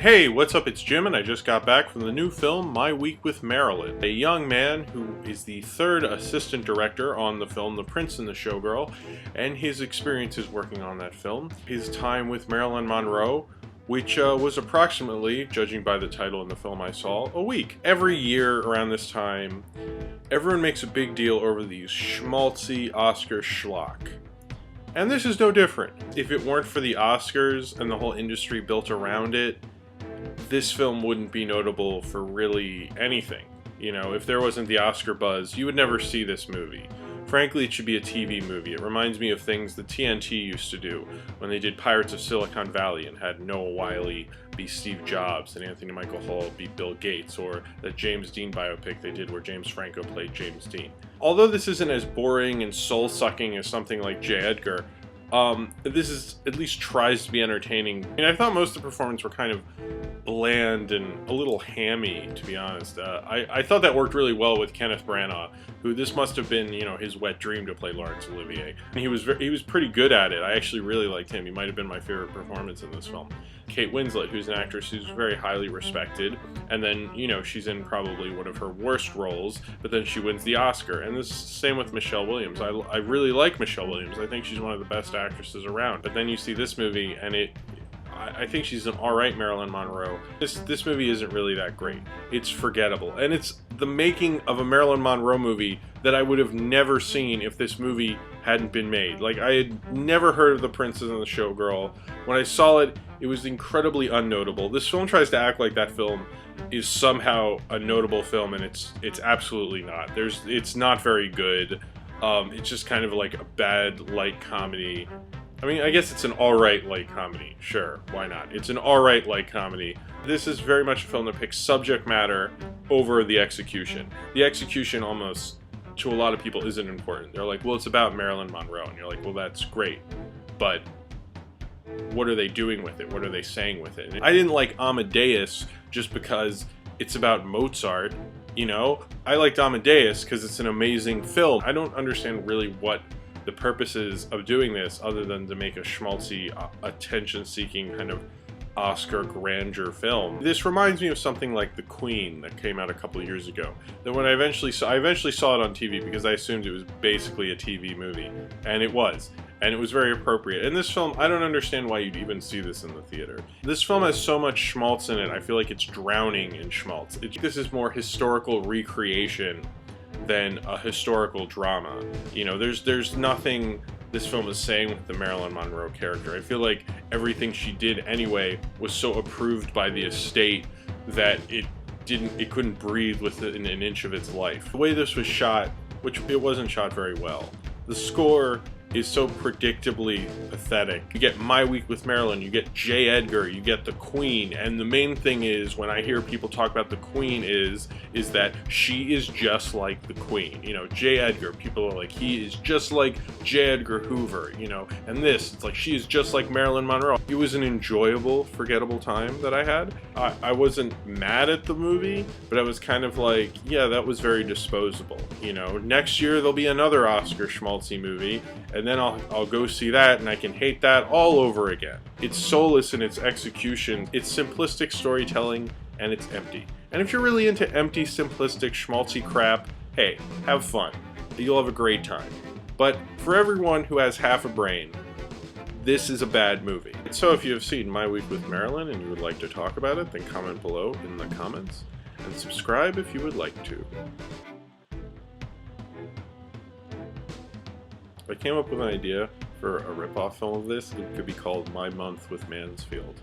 Hey, what's up? It's Jim, and I just got back from the new film, My Week with Marilyn. A young man who is the third assistant director on the film The Prince and the Showgirl, and his experiences working on that film. His time with Marilyn Monroe, which was approximately, judging by the title in the film I saw, a week. Every year around this time, everyone makes a big deal over these schmaltzy Oscar schlock. And this is no different. If it weren't for the Oscars and the whole industry built around it, this film wouldn't be notable for really anything. You know, if there wasn't the Oscar buzz, you would never see this movie. Frankly, it should be a TV movie. It reminds me of things that TNT used to do when they did Pirates of Silicon Valley and had Noah Wyle be Steve Jobs and Anthony Michael Hall be Bill Gates, or that James Dean biopic they did where James Franco played James Dean. Although this isn't as boring and soul-sucking as something like J. Edgar, this is at least tries to be entertaining. I mean, I thought most of the performances were kind of bland and a little hammy, to be honest. I thought that worked really well with Kenneth Branagh, who this must have been, you know, his wet dream to play Laurence Olivier. And he was pretty good at it. I actually really liked him. He might have been my favorite performance in this film. Kate Winslet, who's an actress who's very highly respected, and then, you know, she's in probably one of her worst roles, but then she wins the Oscar. And this same with Michelle Williams. I really like Michelle Williams. I think she's one of the best actresses around. But then you see this movie, and I think she's an alright Marilyn Monroe. This movie isn't really that great. It's forgettable. And it's the making of a Marilyn Monroe movie that I would have never seen if this movie hadn't been made. Like, I had never heard of The Princess and the Showgirl. When I saw it, it was incredibly unnotable. This film tries to act like that film is somehow a notable film, and it's absolutely not. It's not very good. It's just kind of like a bad light comedy. I mean, I guess it's an alright light comedy. Sure, why not? It's an alright light comedy. This is very much a film that picks subject matter over the execution. The execution almost, to a lot of people, isn't important. They're like, well, it's about Marilyn Monroe. And you're like, well, that's great. But what are they doing with it? What are they saying with it? And I didn't like Amadeus just because it's about Mozart. You know, I liked Amadeus because it's an amazing film. I don't understand really what the purposes of doing this other than to make a schmaltzy, attention-seeking kind of Oscar grandeur film. This reminds me of something like The Queen that came out a couple of years ago. That when I eventually saw it on TV because I assumed it was basically a TV movie, and it was. And it was very appropriate. And this film, I don't understand why you'd even see this in the theater. This film has so much schmaltz in it, I feel like it's drowning in schmaltz. This is more historical recreation than a historical drama. You know, there's nothing this film is saying with the Marilyn Monroe character. I feel like everything she did anyway was so approved by the estate that it couldn't breathe within an inch of its life. The way this was shot, which it wasn't shot very well. The score is so predictably pathetic. You get My Week with Marilyn, you get J. Edgar, you get The Queen, and the main thing is, when I hear people talk about The Queen is that she is just like the Queen. You know, J. Edgar, people are like, he is just like J. Edgar Hoover, you know, and it's like, she is just like Marilyn Monroe. It was an enjoyable, forgettable time that I had. I wasn't mad at the movie, but I was kind of like, yeah, that was very disposable. You know, next year there'll be another Oscar schmaltzy movie, and then I'll go see that, and I can hate that all over again. It's soulless in its execution, it's simplistic storytelling, and it's empty. And if you're really into empty, simplistic, schmaltzy crap, hey, have fun. You'll have a great time. But for everyone who has half a brain, this is a bad movie. So if you have seen My Week with Marilyn and you would like to talk about it, then comment below in the comments, and subscribe if you would like to. I came up with an idea for a rip-off film of this. It could be called My Month with Mansfield.